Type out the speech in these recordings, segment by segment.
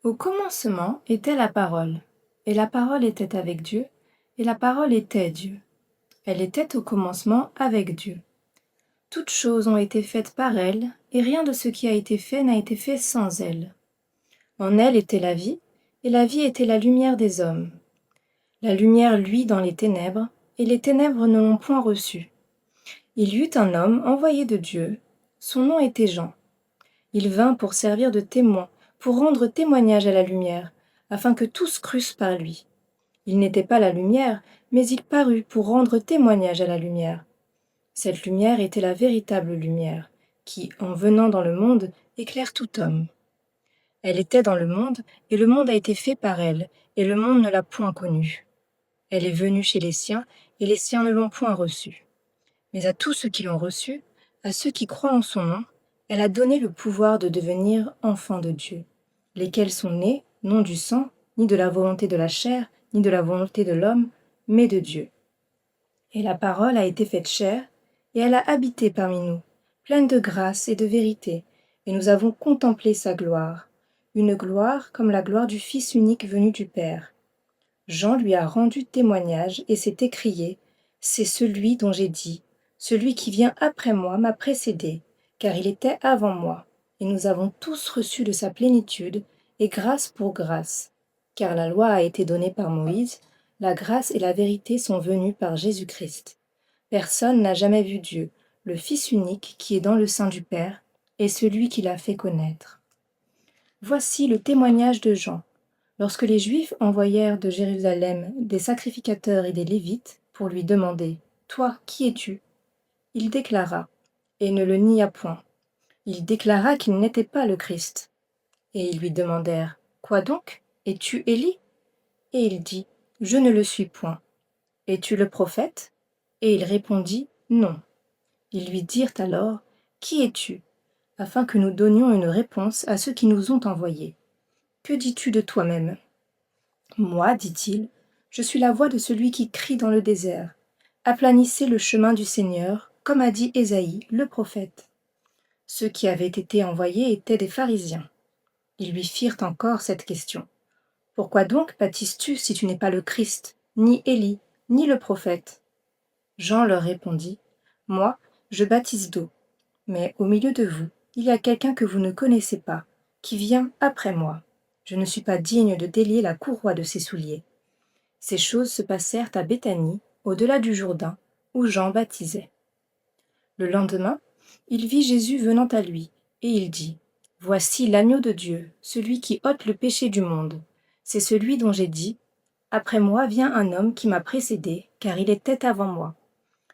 Au commencement était la parole, et la parole était avec Dieu, et la parole était Dieu. Elle était au commencement avec Dieu. Toutes choses ont été faites par elle, et rien de ce qui a été fait n'a été fait sans elle. En elle était la vie, et la vie était la lumière des hommes. La lumière luit dans les ténèbres, et les ténèbres ne l'ont point reçue. Il y eut un homme envoyé de Dieu, son nom était Jean. Il vint pour servir de témoin, pour rendre témoignage à la lumière, afin que tous crussent par lui. Il n'était pas la lumière, mais il parut pour rendre témoignage à la lumière. Cette lumière était la véritable lumière, qui, en venant dans le monde, éclaire tout homme. Elle était dans le monde, et le monde a été fait par elle, et le monde ne l'a point connue. Elle est venue chez les siens, et les siens ne l'ont point reçue. Mais à tous ceux qui l'ont reçue, à ceux qui croient en son nom, elle a donné le pouvoir de devenir enfants de Dieu, lesquels sont nés, non du sang, ni de la volonté de la chair, ni de la volonté de l'homme, mais de Dieu. Et la parole a été faite chair, et elle a habité parmi nous, pleine de grâce et de vérité, et nous avons contemplé sa gloire, une gloire comme la gloire du Fils unique venu du Père. Jean lui a rendu témoignage et s'est écrié, « C'est celui dont j'ai dit, celui qui vient après moi m'a précédé, car il était avant moi. Et nous avons tous reçu de sa plénitude, et grâce pour grâce. Car la loi a été donnée par Moïse, la grâce et la vérité sont venues par Jésus-Christ. Personne n'a jamais vu Dieu, le Fils unique qui est dans le sein du Père, et celui qui l'a fait connaître. » Voici le témoignage de Jean. Lorsque les Juifs envoyèrent de Jérusalem des sacrificateurs et des Lévites pour lui demander « Toi, qui es-tu » il déclara, et ne le nia point. Il déclara qu'il n'était pas le Christ. Et ils lui demandèrent « Quoi donc? Es-tu Élie » Et il dit « Je ne le suis point. » « Es-tu le prophète » Et il répondit « Non. » Ils lui dirent alors « Qui es-tu » afin que nous donnions une réponse à ceux qui nous ont envoyés. « Que dis-tu de toi-même » Moi, dit-il, je suis la voix de celui qui crie dans le désert. Aplanissez le chemin du Seigneur, comme a dit Ésaïe, le prophète. Ceux qui avaient été envoyés étaient des pharisiens. Ils lui firent encore cette question. Pourquoi donc baptises-tu si tu n'es pas le Christ, ni Élie, ni le prophète? Jean leur répondit, Moi, je baptise d'eau, mais au milieu de vous, il y a quelqu'un que vous ne connaissez pas, qui vient après moi. Je ne suis pas digne de délier la courroie de ses souliers. Ces choses se passèrent à Béthanie, au-delà du Jourdain, où Jean baptisait. Le lendemain, il vit Jésus venant à lui, et il dit, « Voici l'agneau de Dieu, celui qui ôte le péché du monde. C'est celui dont j'ai dit, « Après moi vient un homme qui m'a précédé, car il était avant moi. »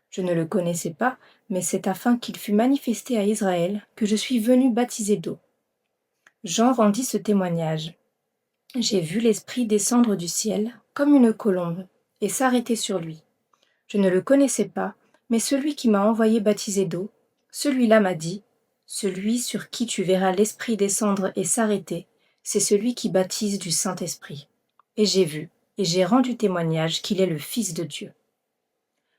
Je ne le connaissais pas, mais c'est afin qu'il fût manifesté à Israël que je suis venu baptiser d'eau. Jean rendit ce témoignage. J'ai vu l'Esprit descendre du ciel, comme une colombe, et s'arrêter sur lui. Je ne le connaissais pas, mais celui qui m'a envoyé baptiser d'eau, celui-là m'a dit, « Celui sur qui tu verras l'Esprit descendre et s'arrêter, c'est celui qui baptise du Saint-Esprit. » Et j'ai vu, et j'ai rendu témoignage qu'il est le Fils de Dieu.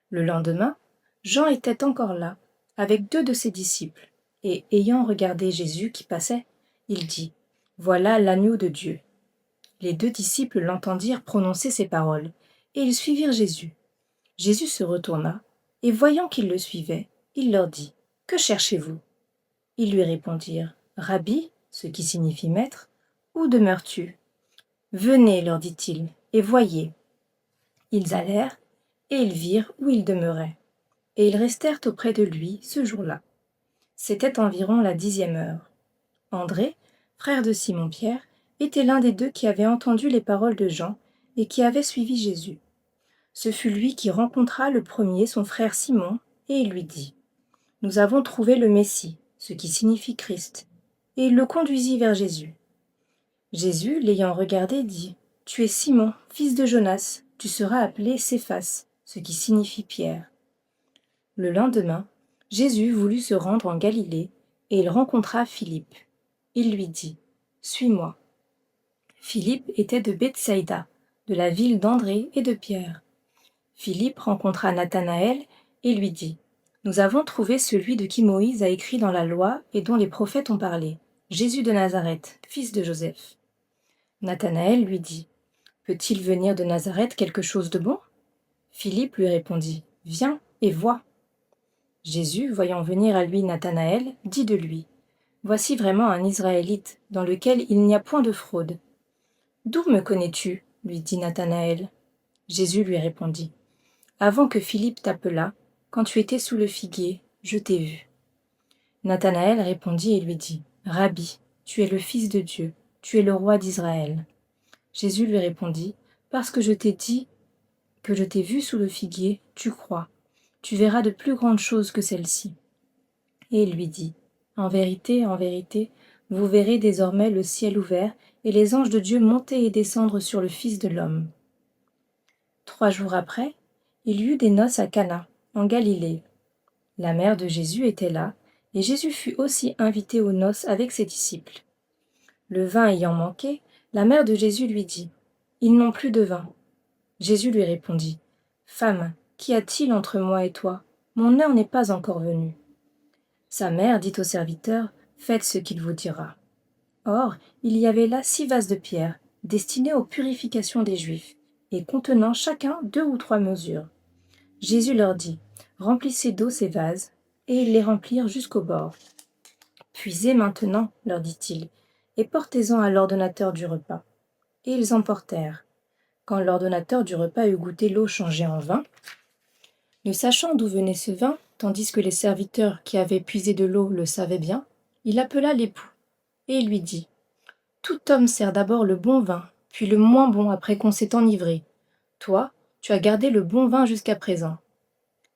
Le lendemain, Jean était encore là, avec 2 de ses disciples, et ayant regardé Jésus qui passait, il dit, « Voilà l'agneau de Dieu. » Les 2 disciples l'entendirent prononcer ces paroles, et ils suivirent Jésus. Jésus se retourna, et voyant qu'ils le suivaient, il leur dit, « Que cherchez-vous » Ils lui répondirent, « Rabbi, ce qui signifie maître, où demeures-tu » Venez, leur dit-il, et voyez. Ils allèrent, et ils virent où il demeurait, et ils restèrent auprès de lui ce jour-là. C'était environ la 10e heure. André, frère de Simon-Pierre, était l'un des 2 qui avaient entendu les paroles de Jean et qui avaient suivi Jésus. Ce fut lui qui rencontra le premier son frère Simon, et il lui dit, « Nous avons trouvé le Messie, ce qui signifie Christ. » Et il le conduisit vers Jésus. Jésus, l'ayant regardé, dit, « Tu es Simon, fils de Jonas, tu seras appelé Céphas, ce qui signifie Pierre. » Le lendemain, Jésus voulut se rendre en Galilée, et il rencontra Philippe. Il lui dit, « Suis-moi. » Philippe était de Bethsaïda, de la ville d'André et de Pierre. Philippe rencontra Nathanaël et lui dit, « Nous avons trouvé celui de qui Moïse a écrit dans la loi et dont les prophètes ont parlé, Jésus de Nazareth, fils de Joseph. » Nathanaël lui dit, peut-il venir de Nazareth quelque chose de bon? Philippe lui répondit, viens et vois. Jésus, voyant venir à lui Nathanaël, dit de lui, voici vraiment un Israélite, dans lequel il n'y a point de fraude. D'où me connais-tu? Lui dit Nathanaël. Jésus lui répondit, avant que Philippe t'appelât, quand tu étais sous le figuier, je t'ai vu. Nathanaël répondit et lui dit, Rabbi, tu es le Fils de Dieu, tu es le roi d'Israël. Jésus lui répondit, parce que je t'ai dit que je t'ai vu sous le figuier, tu crois. Tu verras de plus grandes choses que celles-ci. Et il lui dit, en vérité, vous verrez désormais le ciel ouvert et les anges de Dieu monter et descendre sur le Fils de l'homme. 3 jours après, il y eut des noces à Cana, en Galilée. La mère de Jésus était là, et Jésus fut aussi invité aux noces avec ses disciples. Le vin ayant manqué, la mère de Jésus lui dit, ils n'ont plus de vin. Jésus lui répondit, Femme, qu'y a-t-il entre moi et toi? Mon heure n'est pas encore venue. Sa mère dit au serviteur, faites ce qu'il vous dira. Or, il y avait là 6 vases de pierre, destinés aux purifications des Juifs, et contenant chacun 2 ou 3 mesures. Jésus leur dit, remplissez d'eau ces vases, et ils les remplirent jusqu'au bord. Puisez maintenant, leur dit-il, et portez-en à l'ordonnateur du repas. Et ils emportèrent. Quand l'ordonnateur du repas eut goûté l'eau changée en vin, ne sachant d'où venait ce vin, tandis que les serviteurs qui avaient puisé de l'eau le savaient bien, il appela l'époux, et il lui dit, tout homme sert d'abord le bon vin, puis le moins bon après qu'on s'est enivré. Toi, tu as gardé le bon vin jusqu'à présent.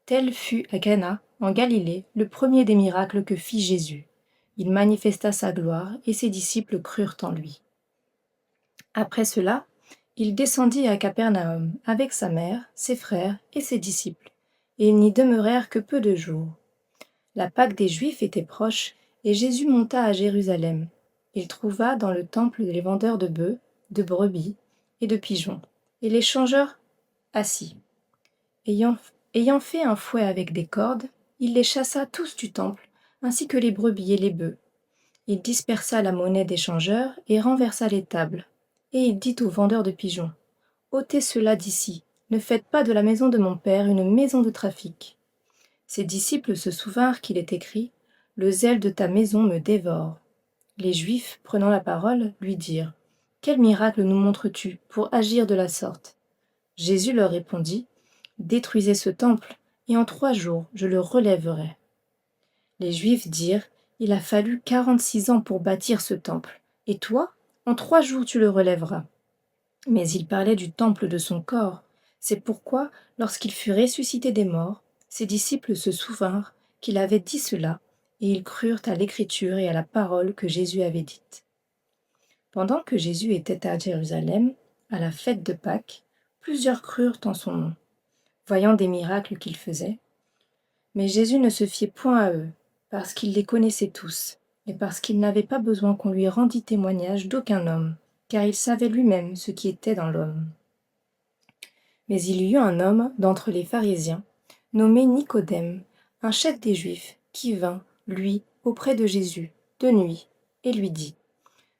Tel fut à Cana, en Galilée, le premier des miracles que fit Jésus. Il manifesta sa gloire, et ses disciples crurent en lui. Après cela, il descendit à Capernaum avec sa mère, ses frères et ses disciples, et ils n'y demeurèrent que peu de jours. La Pâque des Juifs était proche, et Jésus monta à Jérusalem. Il trouva dans le temple les vendeurs de bœufs, de brebis et de pigeons, et les changeurs assis. Ayant fait un fouet avec des cordes, il les chassa tous du temple, ainsi que les brebis et les bœufs. Il dispersa la monnaie des changeurs et renversa les tables. Et il dit aux vendeurs de pigeons, ôtez cela d'ici, ne faites pas de la maison de mon père une maison de trafic. Ses disciples se souvinrent qu'il est écrit, le zèle de ta maison me dévore. Les Juifs, prenant la parole, lui dirent, quel miracle nous montres-tu pour agir de la sorte? Jésus leur répondit, détruisez ce temple, et en 3 jours je le relèverai. Les Juifs dirent, il a fallu 46 ans pour bâtir ce temple, et toi, en 3 jours tu le relèveras. Mais il parlait du temple de son corps. C'est pourquoi, lorsqu'il fut ressuscité des morts, ses disciples se souvinrent qu'il avait dit cela, et ils crurent à l'écriture et à la parole que Jésus avait dite. Pendant que Jésus était à Jérusalem, à la fête de Pâques, plusieurs crurent en son nom, voyant des miracles qu'il faisait. Mais Jésus ne se fiait point à eux, parce qu'il les connaissait tous, et parce qu'il n'avait pas besoin qu'on lui rendît témoignage d'aucun homme, car il savait lui-même ce qui était dans l'homme. Mais il y eut un homme d'entre les pharisiens, nommé Nicodème, un chef des Juifs, qui vint, lui, auprès de Jésus, de nuit, et lui dit,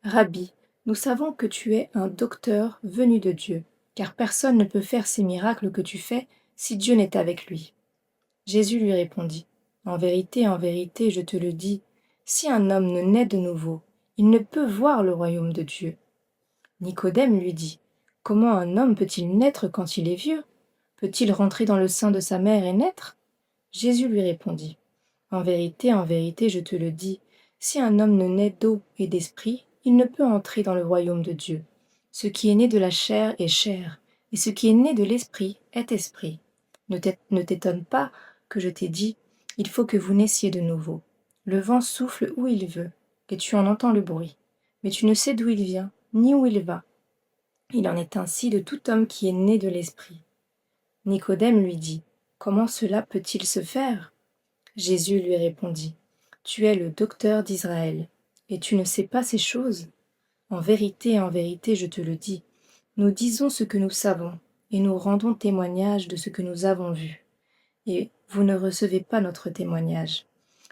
Rabbi, nous savons que tu es un docteur venu de Dieu, car personne ne peut faire ces miracles que tu fais si Dieu n'est avec lui. Jésus lui répondit, en vérité, je te le dis, si un homme ne naît de nouveau, il ne peut voir le royaume de Dieu. Nicodème lui dit, comment un homme peut-il naître quand il est vieux? Peut-il rentrer dans le sein de sa mère et naître? Jésus lui répondit, en vérité, je te le dis, si un homme ne naît d'eau et d'esprit, il ne peut entrer dans le royaume de Dieu. Ce qui est né de la chair est chair, et ce qui est né de l'esprit est esprit. Ne t'étonne pas que je t'ai dit, il faut que vous naissiez de nouveau. Le vent souffle où il veut, et tu en entends le bruit, mais tu ne sais d'où il vient, ni où il va. Il en est ainsi de tout homme qui est né de l'esprit. Nicodème lui dit, comment cela peut-il se faire? Jésus lui répondit, tu es le docteur d'Israël, et tu ne sais pas ces choses? En vérité, je te le dis, nous disons ce que nous savons, et nous rendons témoignage de ce que nous avons vu. Et vous ne recevez pas notre témoignage.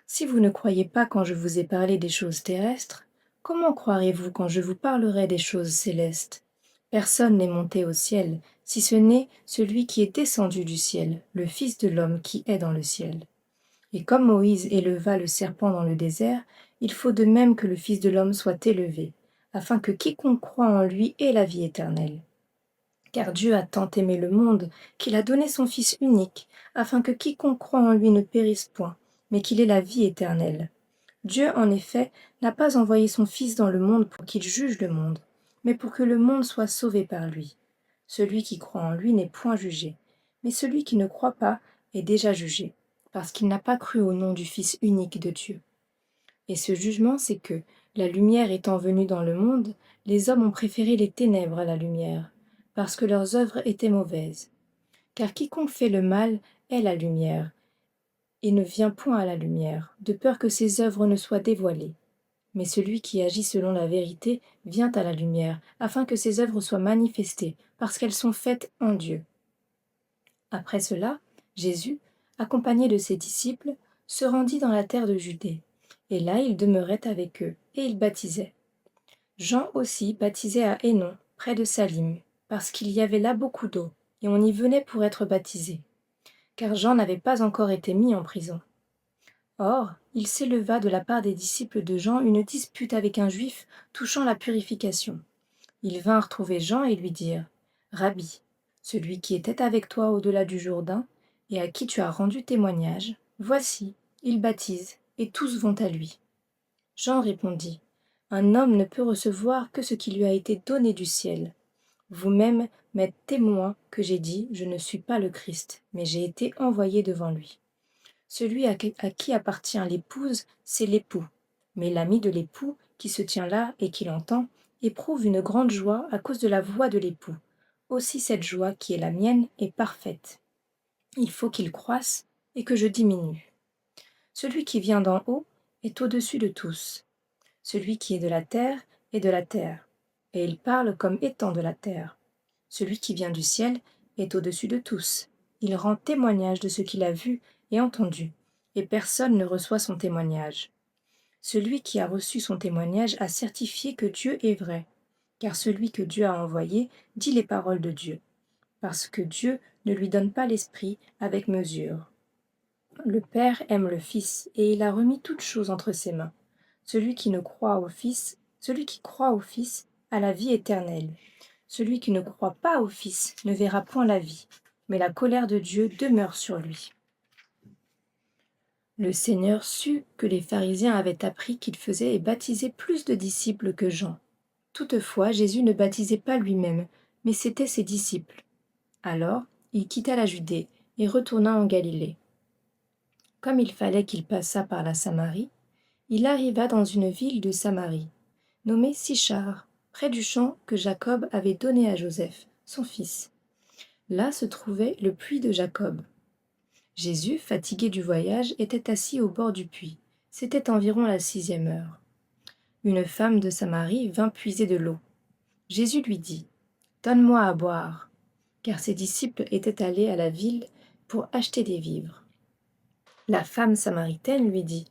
Si vous ne croyez pas quand je vous ai parlé des choses terrestres, Comment croirez-vous quand je vous parlerai des choses célestes? Personne n'est monté au ciel, si ce n'est celui qui est descendu du ciel, le Fils de l'homme qui est dans le ciel. Et comme Moïse éleva le serpent dans le désert, il faut de même que le Fils de l'homme soit élevé, afin que quiconque croit en lui ait la vie éternelle. Car Dieu a tant aimé le monde qu'il a donné son Fils unique, afin que quiconque croit en lui ne périsse point, mais qu'il ait la vie éternelle. Dieu, en effet, n'a pas envoyé son Fils dans le monde pour qu'il juge le monde, mais pour que le monde soit sauvé par lui. Celui qui croit en lui n'est point jugé, mais celui qui ne croit pas est déjà jugé, parce qu'il n'a pas cru au nom du Fils unique de Dieu. Et ce jugement, c'est que, la lumière étant venue dans le monde, les hommes ont préféré les ténèbres à la lumière, parce que leurs œuvres étaient mauvaises. Car quiconque fait le mal est la lumière, et ne vient point à la lumière, de peur que ses œuvres ne soient dévoilées. Mais celui qui agit selon la vérité vient à la lumière, afin que ses œuvres soient manifestées, parce qu'elles sont faites en Dieu. Après cela, Jésus, accompagné de ses disciples, se rendit dans la terre de Judée, et là il demeurait avec eux, et il baptisait. Jean aussi baptisait à Hénon, près de Salim, parce qu'il y avait là beaucoup d'eau, et on y venait pour être baptisé, car Jean n'avait pas encore été mis en prison. Or, il s'éleva de la part des disciples de Jean une dispute avec un juif touchant la purification. Ils vinrent trouver Jean et lui dirent: Rabbi, celui qui était avec toi au-delà du Jourdain, et à qui tu as rendu témoignage, voici, il baptise, et tous vont à lui. Jean répondit: Un homme ne peut recevoir que ce qui lui a été donné du ciel. Vous-même m'êtes témoin que j'ai dit: Je ne suis pas le Christ, mais j'ai été envoyé devant lui. Celui à qui appartient l'épouse, c'est l'époux. Mais l'ami de l'époux, qui se tient là et qui l'entend, éprouve une grande joie à cause de la voix de l'époux. Aussi cette joie qui est la mienne est parfaite. Il faut qu'il croisse et que je diminue. Celui qui vient d'en haut est au-dessus de tous. Celui qui est de la terre est de la terre, et il parle comme étant de la terre. Celui qui vient du ciel est au-dessus de tous. Il rend témoignage de ce qu'il a vu et entendu, et personne ne reçoit son témoignage. Celui qui a reçu son témoignage a certifié que Dieu est vrai, car celui que Dieu a envoyé dit les paroles de Dieu, parce que Dieu ne lui donne pas l'esprit avec mesure. Le Père aime le Fils, et il a remis toutes choses entre ses mains. Celui qui croit au Fils a la vie éternelle. Celui qui ne croit pas au Fils ne verra point la vie, mais la colère de Dieu demeure sur lui. Le Seigneur sut que les pharisiens avaient appris qu'il faisait et baptisait plus de disciples que Jean. Toutefois, Jésus ne baptisait pas lui-même, mais c'étaient ses disciples. Alors, il quitta la Judée et retourna en Galilée. Comme il fallait qu'il passât par la Samarie, il arriva dans une ville de Samarie, nommée Sichar, près du champ que Jacob avait donné à Joseph, son fils. Là se trouvait le puits de Jacob. Jésus, fatigué du voyage, était assis au bord du puits. C'était environ la 6e heure. Une femme de Samarie vint puiser de l'eau. Jésus lui dit: Donne-moi à boire, car ses disciples étaient allés à la ville pour acheter des vivres. La femme samaritaine lui dit: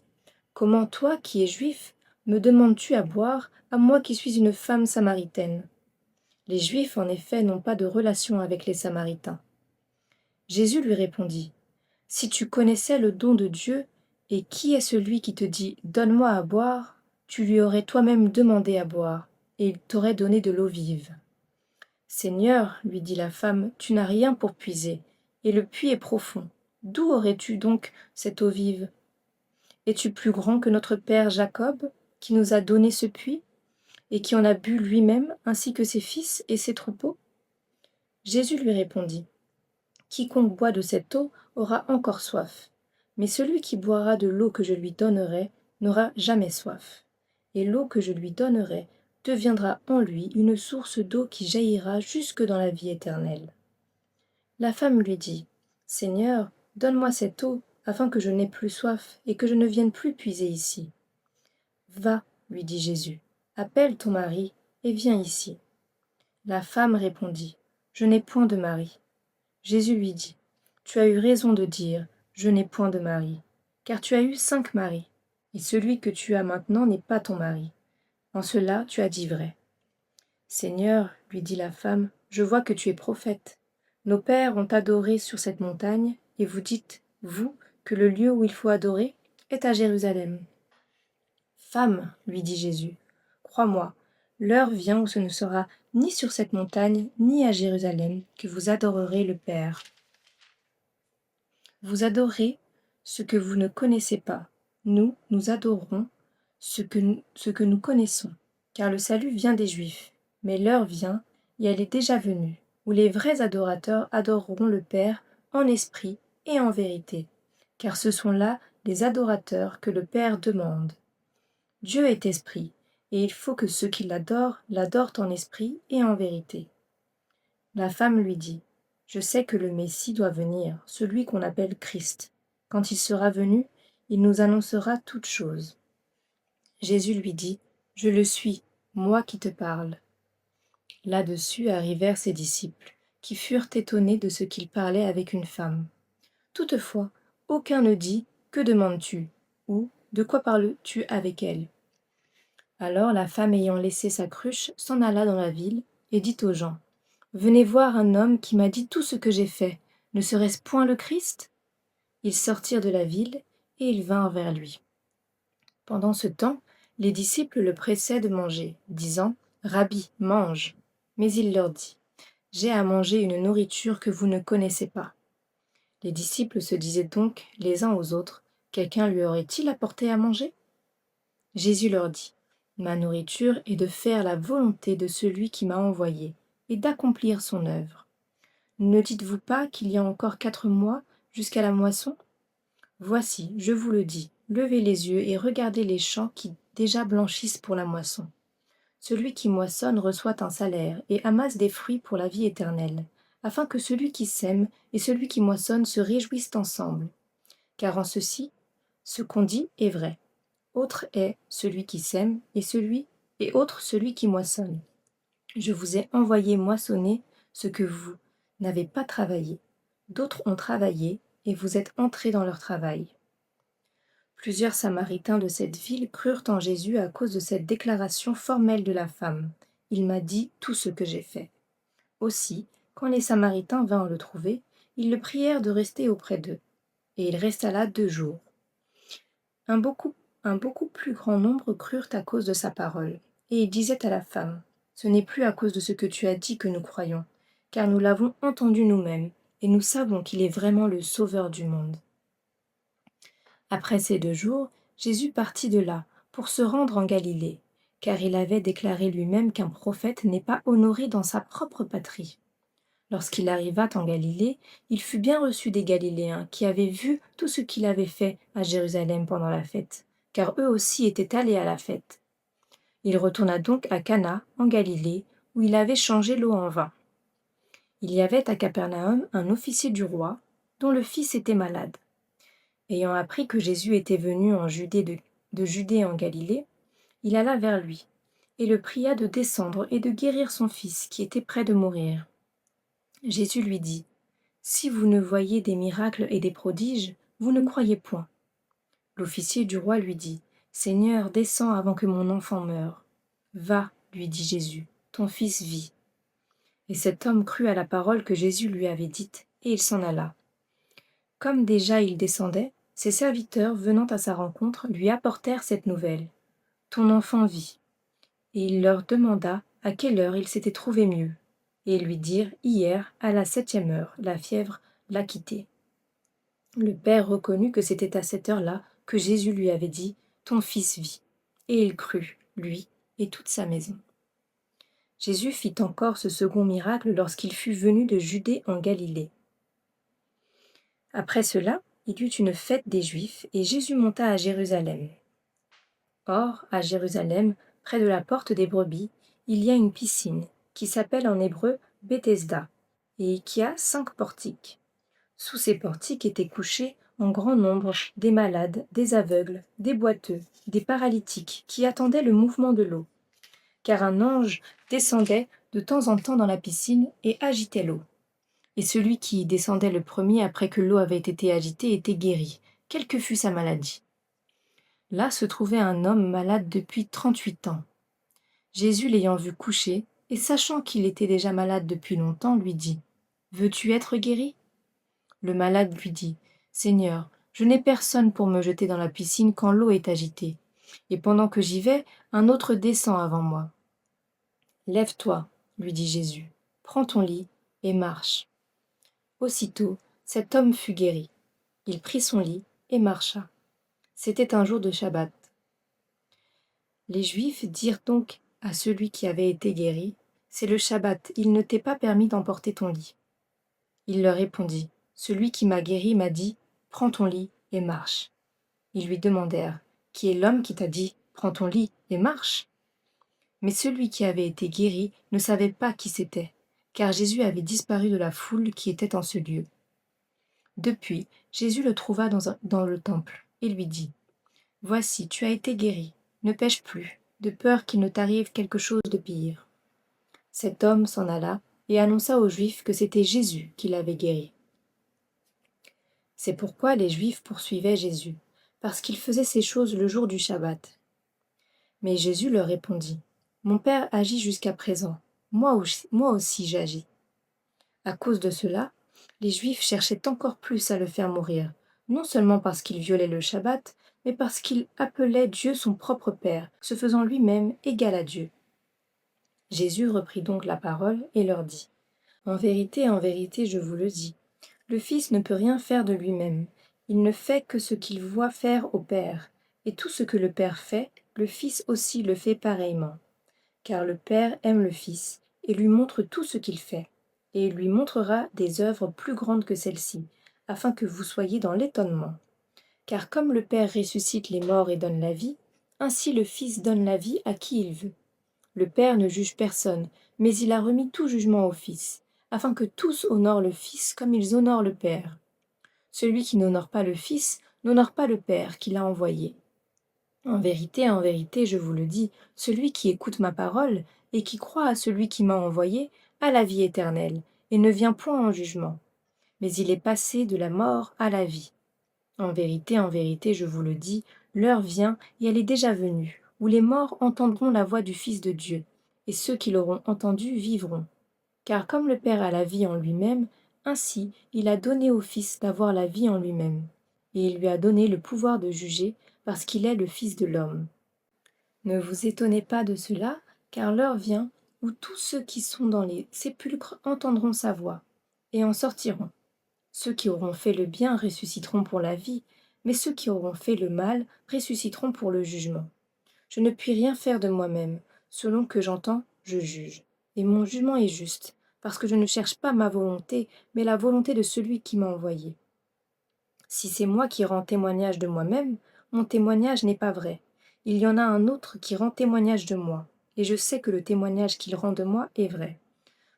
Comment toi, qui es juif, me demandes-tu à boire, à moi qui suis une femme samaritaine? Les Juifs, en effet, n'ont pas de relation avec les Samaritains. Jésus lui répondit: Si tu connaissais le don de Dieu, et qui est celui qui te dit: Donne-moi à boire, tu lui aurais toi-même demandé à boire, et il t'aurait donné de l'eau vive. Seigneur, lui dit la femme, tu n'as rien pour puiser, et le puits est profond. D'où aurais-tu donc cette eau vive? Es-tu plus grand que notre père Jacob, qui nous a donné ce puits, et qui en a bu lui-même, ainsi que ses fils et ses troupeaux? Jésus lui répondit: Quiconque boit de cette eau aura encore soif, mais celui qui boira de l'eau que je lui donnerai n'aura jamais soif. Et l'eau que je lui donnerai deviendra en lui une source d'eau qui jaillira jusque dans la vie éternelle. La femme lui dit: Seigneur, donne-moi cette eau, afin que je n'aie plus soif et que je ne vienne plus puiser ici. Va, lui dit Jésus, appelle ton mari et viens ici. La femme répondit: Je n'ai point de mari. Jésus lui dit: Tu as eu raison de dire: Je n'ai point de mari, car tu as eu 5 maris, et celui que tu as maintenant n'est pas ton mari. En cela tu as dit vrai. Seigneur, lui dit la femme, je vois que tu es prophète. Nos pères ont adoré sur cette montagne, et vous dites, vous, que le lieu où il faut adorer est à Jérusalem. Femme, lui dit Jésus, crois-moi, l'heure vient où ce ne sera ni sur cette montagne, ni à Jérusalem, que vous adorerez le Père. Vous adorez ce que vous ne connaissez pas. Nous adorons ce que nous connaissons, car le salut vient des Juifs. Mais l'heure vient, et elle est déjà venue, où les vrais adorateurs adoreront le Père en esprit et en vérité, car ce sont là les adorateurs que le Père demande. Dieu est esprit, et il faut que ceux qui l'adorent l'adorent en esprit et en vérité. La femme lui dit, je sais que le Messie doit venir, celui qu'on appelle Christ. Quand il sera venu, il nous annoncera toutes choses. Jésus lui dit, je le suis, moi qui te parle. Là-dessus arrivèrent ses disciples, qui furent étonnés de ce qu'il parlait avec une femme. Toutefois, aucun ne dit, que demandes-tu? Ou, de quoi parles-tu avec elle? Alors la femme ayant laissé sa cruche s'en alla dans la ville, et dit aux gens, venez voir un homme qui m'a dit tout ce que j'ai fait. Ne serait-ce point le Christ? Ils sortirent de la ville, et ils vinrent vers lui. Pendant ce temps, les disciples le pressaient de manger, disant, Rabbi, mange. Mais il leur dit, j'ai à manger une nourriture que vous ne connaissez pas. Les disciples se disaient donc les uns aux autres, quelqu'un lui aurait-il apporté à manger? Jésus leur dit, ma nourriture est de faire la volonté de celui qui m'a envoyé, et d'accomplir son œuvre. Ne dites-vous pas qu'il y a encore 4 mois jusqu'à la moisson? Voici, je vous le dis, levez les yeux et regardez les champs qui déjà blanchissent pour la moisson. Celui qui moissonne reçoit un salaire et amasse des fruits pour la vie éternelle, afin que celui qui sème et celui qui moissonne se réjouissent ensemble. Car en ceci, ce qu'on dit est vrai. Autre est celui qui sème et autre celui qui moissonne. Je vous ai envoyé moissonner ce que vous n'avez pas travaillé. D'autres ont travaillé, et vous êtes entrés dans leur travail. Plusieurs Samaritains de cette ville crurent en Jésus à cause de cette déclaration formelle de la femme. Il m'a dit tout ce que j'ai fait. Aussi, quand les Samaritains vinrent le trouver, ils le prièrent de rester auprès d'eux. Et il resta là 2 jours. Un beaucoup plus grand nombre crurent à cause de sa parole. Et il disait à la femme, ce n'est plus à cause de ce que tu as dit que nous croyons, car nous l'avons entendu nous-mêmes, et nous savons qu'il est vraiment le Sauveur du monde. Après ces 2 jours, Jésus partit de là, pour se rendre en Galilée, car il avait déclaré lui-même qu'un prophète n'est pas honoré dans sa propre patrie. Lorsqu'il arriva en Galilée, il fut bien reçu des Galiléens, qui avaient vu tout ce qu'il avait fait à Jérusalem pendant la fête, car eux aussi étaient allés à la fête. Il retourna donc à Cana, en Galilée, où il avait changé l'eau en vin. Il y avait à Capernaum un officier du roi, dont le fils était malade. Ayant appris que Jésus était venu de Judée en Galilée, il alla vers lui, et le pria de descendre et de guérir son fils, qui était près de mourir. Jésus lui dit, « Si vous ne voyez des miracles et des prodiges, vous ne croyez point. » L'officier du roi lui dit, « Seigneur, descends avant que mon enfant meure. » « Va, lui dit Jésus, ton fils vit. » Et cet homme crut à la parole que Jésus lui avait dite, et il s'en alla. Comme déjà il descendait, ses serviteurs, venant à sa rencontre, lui apportèrent cette nouvelle. « Ton enfant vit. » Et il leur demanda à quelle heure il s'était trouvé mieux. Et ils lui dirent, hier, à la 7e heure, la fièvre l'a quitté. Le père reconnut que c'était à cette heure-là que Jésus lui avait dit, « Ton fils vit. » Et il crut, lui et toute sa maison. Jésus fit encore ce second miracle lorsqu'il fut venu de Judée en Galilée. Après cela, il y eut une fête des Juifs, et Jésus monta à Jérusalem. Or, à Jérusalem, près de la porte des brebis, il y a une piscine, qui s'appelle en hébreu Bethesda, et qui a 5 portiques. Sous ces portiques étaient couchés en grand nombre des malades, des aveugles, des boiteux, des paralytiques, qui attendaient le mouvement de l'eau. Car un ange descendait de temps en temps dans la piscine et agitait l'eau. Et celui qui y descendait le premier après que l'eau avait été agitée était guéri, quelle que fût sa maladie. Là se trouvait un homme malade depuis 38 ans. Jésus l'ayant vu couché, et sachant qu'il était déjà malade depuis longtemps, lui dit: Veux-tu être guéri? Le malade lui dit: Seigneur, je n'ai personne pour me jeter dans la piscine quand l'eau est agitée, et pendant que j'y vais, un autre descend avant moi. Lève-toi, lui dit Jésus, prends ton lit et marche. Aussitôt, cet homme fut guéri. Il prit son lit et marcha. C'était un jour de Shabbat. Les Juifs dirent donc à celui qui avait été guéri: C'est le Shabbat, il ne t'est pas permis d'emporter ton lit. Il leur répondit: Celui qui m'a guéri m'a dit: Prends ton lit et marche. Ils lui demandèrent: Qui est l'homme qui t'a dit: Prends ton lit et marche? Mais celui qui avait été guéri ne savait pas qui c'était, car Jésus avait disparu de la foule qui était en ce lieu. Depuis, Jésus le trouva dans le temple et lui dit: Voici, tu as été guéri, ne pêche plus, de peur qu'il ne t'arrive quelque chose de pire. Cet homme s'en alla et annonça aux Juifs que c'était Jésus qui l'avait guéri. C'est pourquoi les Juifs poursuivaient Jésus, parce qu'il faisait ces choses le jour du Shabbat. Mais Jésus leur répondit: Mon Père agit jusqu'à présent, moi aussi j'agis. À cause de cela, les Juifs cherchaient encore plus à le faire mourir, non seulement parce qu'il violait le Shabbat, mais parce qu'il appelait Dieu son propre Père, se faisant lui-même égal à Dieu. Jésus reprit donc la parole et leur dit: En vérité, je vous le dis, le Fils ne peut rien faire de lui-même, il ne fait que ce qu'il voit faire au Père, et tout ce que le Père fait, le Fils aussi le fait pareillement. Car le Père aime le Fils, et lui montre tout ce qu'il fait, et il lui montrera des œuvres plus grandes que celles-ci, afin que vous soyez dans l'étonnement. Car comme le Père ressuscite les morts et donne la vie, ainsi le Fils donne la vie à qui il veut. Le Père ne juge personne, mais il a remis tout jugement au Fils, afin que tous honorent le Fils comme ils honorent le Père. Celui qui n'honore pas le Fils n'honore pas le Père qui l'a envoyé. En vérité, je vous le dis, celui qui écoute ma parole et qui croit à celui qui m'a envoyé a la vie éternelle, et ne vient point en jugement, mais il est passé de la mort à la vie. En vérité, je vous le dis, l'heure vient, et elle est déjà venue, où les morts entendront la voix du Fils de Dieu, et ceux qui l'auront entendu vivront. Car comme le Père a la vie en lui-même, ainsi il a donné au Fils d'avoir la vie en lui-même, et il lui a donné le pouvoir de juger, parce qu'il est le Fils de l'homme. Ne vous étonnez pas de cela, car l'heure vient où tous ceux qui sont dans les sépulcres entendront sa voix, et en sortiront. Ceux qui auront fait le bien ressusciteront pour la vie, mais ceux qui auront fait le mal ressusciteront pour le jugement. Je ne puis rien faire de moi-même, selon que j'entends, je juge. Et mon jugement est juste, parce que je ne cherche pas ma volonté, mais la volonté de celui qui m'a envoyé. Si c'est moi qui rends témoignage de moi-même, mon témoignage n'est pas vrai. Il y en a un autre qui rend témoignage de moi, et je sais que le témoignage qu'il rend de moi est vrai.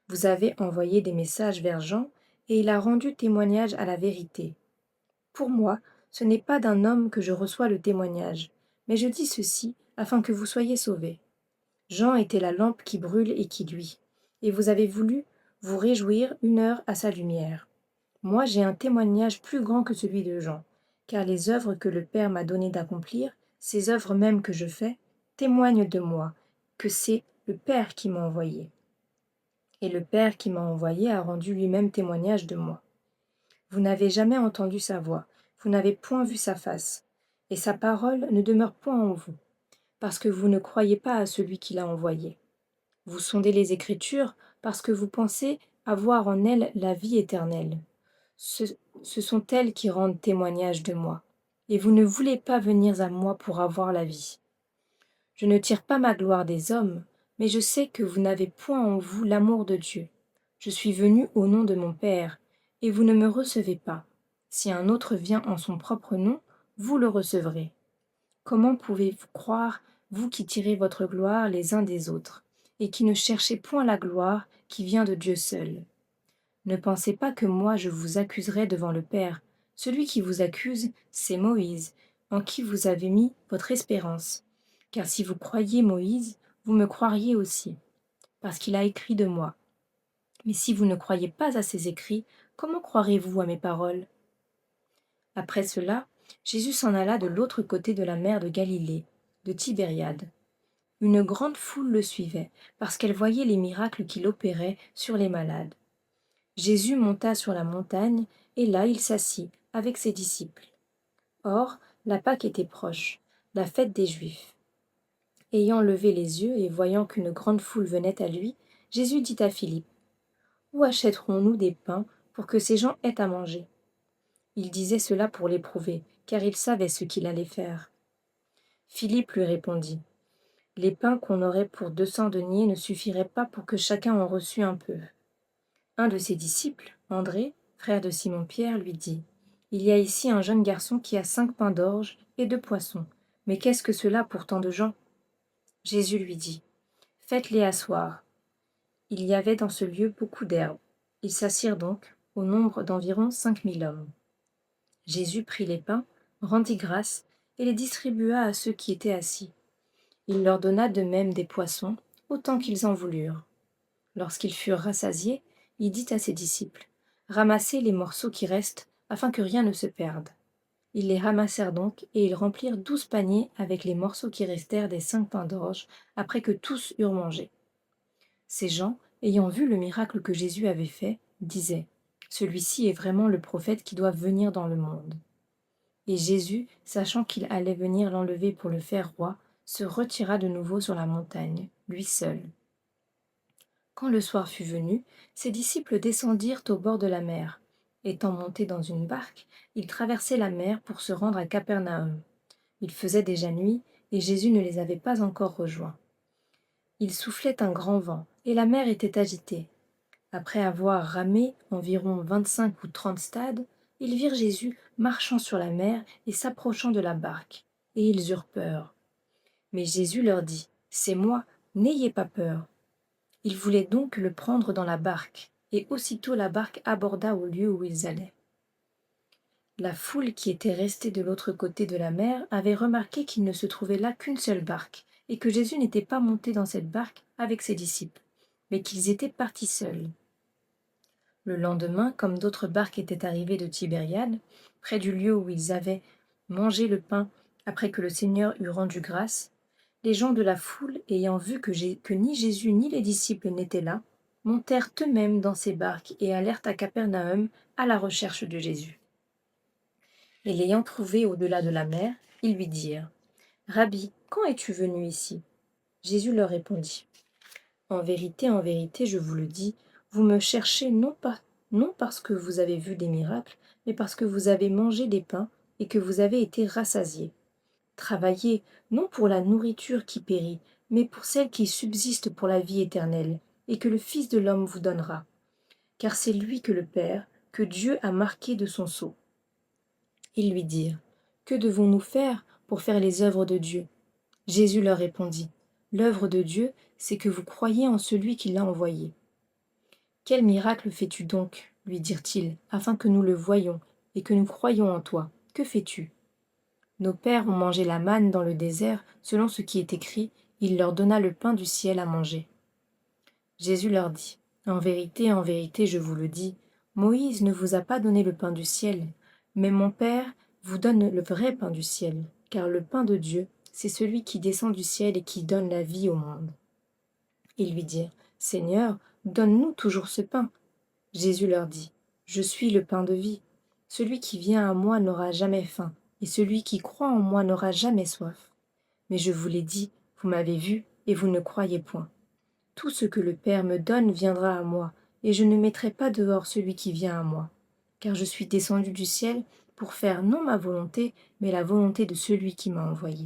Vous avez envoyé des messages vers Jean, et il a rendu témoignage à la vérité. Pour moi, ce n'est pas d'un homme que je reçois le témoignage, mais je dis ceci afin que vous soyez sauvés. Jean était la lampe qui brûle et qui luit, et vous avez voulu vous réjouir une heure à sa lumière. Moi, j'ai un témoignage plus grand que celui de Jean, car les œuvres que le Père m'a donné d'accomplir, ces œuvres mêmes que je fais, témoignent de moi, que c'est le Père qui m'a envoyé. Et le Père qui m'a envoyé a rendu lui-même témoignage de moi. Vous n'avez jamais entendu sa voix, vous n'avez point vu sa face, et sa parole ne demeure point en vous, parce que vous ne croyez pas à celui qui l'a envoyé. Vous sondez les Écritures parce que vous pensez avoir en elles la vie éternelle. Ce sont elles qui rendent témoignage de moi, et vous ne voulez pas venir à moi pour avoir la vie. Je ne tire pas ma gloire des hommes, mais je sais que vous n'avez point en vous l'amour de Dieu. Je suis venu au nom de mon Père, et vous ne me recevez pas. Si un autre vient en son propre nom, vous le recevrez. Comment pouvez-vous croire, vous qui tirez votre gloire les uns des autres, et qui ne cherchez point la gloire qui vient de Dieu seul? Ne pensez pas que moi je vous accuserai devant le Père. Celui qui vous accuse, c'est Moïse, en qui vous avez mis votre espérance. Car si vous croyiez Moïse, vous me croiriez aussi, parce qu'il a écrit de moi. Mais si vous ne croyez pas à ses écrits, comment croirez-vous à mes paroles? Après cela, Jésus s'en alla de l'autre côté de la mer de Galilée, de Tibériade. Une grande foule le suivait, parce qu'elle voyait les miracles qu'il opérait sur les malades. Jésus monta sur la montagne, et là il s'assit avec ses disciples. Or, la Pâque était proche, la fête des Juifs. Ayant levé les yeux et voyant qu'une grande foule venait à lui, Jésus dit à Philippe, « Où achèterons-nous des pains pour que ces gens aient à manger ?» Il disait cela pour l'éprouver, car il savait ce qu'il allait faire. Philippe lui répondit, « Les pains qu'on aurait pour 200 deniers ne suffiraient pas pour que chacun en reçût un peu. » Un de ses disciples, André, frère de Simon-Pierre, lui dit, « Il y a ici un jeune garçon qui a 5 pains d'orge et 2 poissons. Mais qu'est-ce que cela pour tant de gens ?» Jésus lui dit, « Faites-les asseoir. » Il y avait dans ce lieu beaucoup d'herbes. Ils s'assirent donc, au nombre d'environ 5000 hommes. Jésus prit les pains, rendit grâce, et les distribua à ceux qui étaient assis. Il leur donna de même des poissons, autant qu'ils en voulurent. Lorsqu'ils furent rassasiés, il dit à ses disciples, « Ramassez les morceaux qui restent, afin que rien ne se perde. » Ils les ramassèrent donc, et ils remplirent 12 paniers avec les morceaux qui restèrent des 5 pains d'orge, après que tous eurent mangé. Ces gens, ayant vu le miracle que Jésus avait fait, disaient, « Celui-ci est vraiment le prophète qui doit venir dans le monde. » Et Jésus, sachant qu'il allait venir l'enlever pour le faire roi, se retira de nouveau sur la montagne, lui seul. Quand le soir fut venu, ses disciples descendirent au bord de la mer. Étant montés dans une barque, ils traversaient la mer pour se rendre à Capernaum. Il faisait déjà nuit, et Jésus ne les avait pas encore rejoints. Il soufflait un grand vent, et la mer était agitée. Après avoir ramé environ 25 ou 30 stades, ils virent Jésus marchant sur la mer et s'approchant de la barque, et ils eurent peur. Mais Jésus leur dit, « C'est moi, n'ayez pas peur. » Ils voulaient donc le prendre dans la barque, et aussitôt la barque aborda au lieu où ils allaient. La foule qui était restée de l'autre côté de la mer avait remarqué qu'il ne se trouvait là qu'une seule barque, et que Jésus n'était pas monté dans cette barque avec ses disciples, mais qu'ils étaient partis seuls. Le lendemain, comme d'autres barques étaient arrivées de Tibériade, près du lieu où ils avaient mangé le pain après que le Seigneur eut rendu grâce, les gens de la foule, ayant vu que ni Jésus ni les disciples n'étaient là, montèrent eux-mêmes dans ces barques et allèrent à Capernaum à la recherche de Jésus. Et l'ayant trouvé au-delà de la mer, ils lui dirent, « Rabbi, quand es-tu venu ici ?» Jésus leur répondit, « en vérité, je vous le dis, vous me cherchez non parce que vous avez vu des miracles, mais parce que vous avez mangé des pains et que vous avez été rassasiés. Travaillez non pour la nourriture qui périt, mais pour celle qui subsiste pour la vie éternelle, et que le Fils de l'homme vous donnera. Car c'est lui que le Père, que Dieu a marqué de son sceau. » Ils lui dirent, « Que devons-nous faire pour faire les œuvres de Dieu ?» Jésus leur répondit, « L'œuvre de Dieu, c'est que vous croyiez en celui qui l'a envoyé. » « Quel miracle fais-tu donc, lui dirent-ils, afin que nous le voyions et que nous croyions en toi? Que fais-tu? Nos pères ont mangé la manne dans le désert, selon ce qui est écrit, il leur donna le pain du ciel à manger. » Jésus leur dit, en vérité, je vous le dis, Moïse ne vous a pas donné le pain du ciel, mais mon Père vous donne le vrai pain du ciel, car le pain de Dieu, c'est celui qui descend du ciel et qui donne la vie au monde. Ils lui dirent, Seigneur, donne-nous toujours ce pain. Jésus leur dit, Je suis le pain de vie. Celui qui vient à moi n'aura jamais faim, et celui qui croit en moi n'aura jamais soif. Mais je vous l'ai dit, vous m'avez vu, et vous ne croyez point. Tout ce que le Père me donne viendra à moi, et je ne mettrai pas dehors celui qui vient à moi. Car je suis descendu du ciel pour faire non ma volonté, mais la volonté de celui qui m'a envoyé.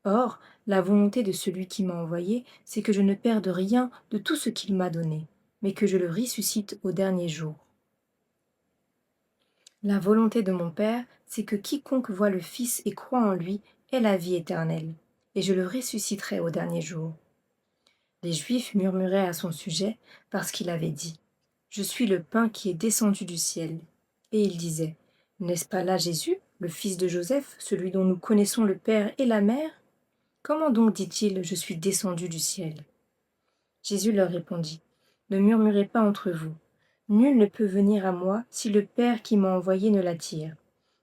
Or, la volonté de celui qui m'a envoyé, c'est que je ne perde rien de tout ce qu'il m'a donné, mais que je le ressuscite au dernier jour. La volonté de mon Père, c'est que quiconque voit le Fils et croit en lui ait la vie éternelle, et je le ressusciterai au dernier jour. Les Juifs murmuraient à son sujet, parce qu'il avait dit, « Je suis le pain qui est descendu du ciel. » Et ils disaient, « N'est-ce pas là Jésus, le fils de Joseph, celui dont nous connaissons le Père et la Mère? Comment donc dit-il, je suis descendu du ciel ?» Jésus leur répondit, « Ne murmurez pas entre vous. Nul ne peut venir à moi si le Père qui m'a envoyé ne l'attire,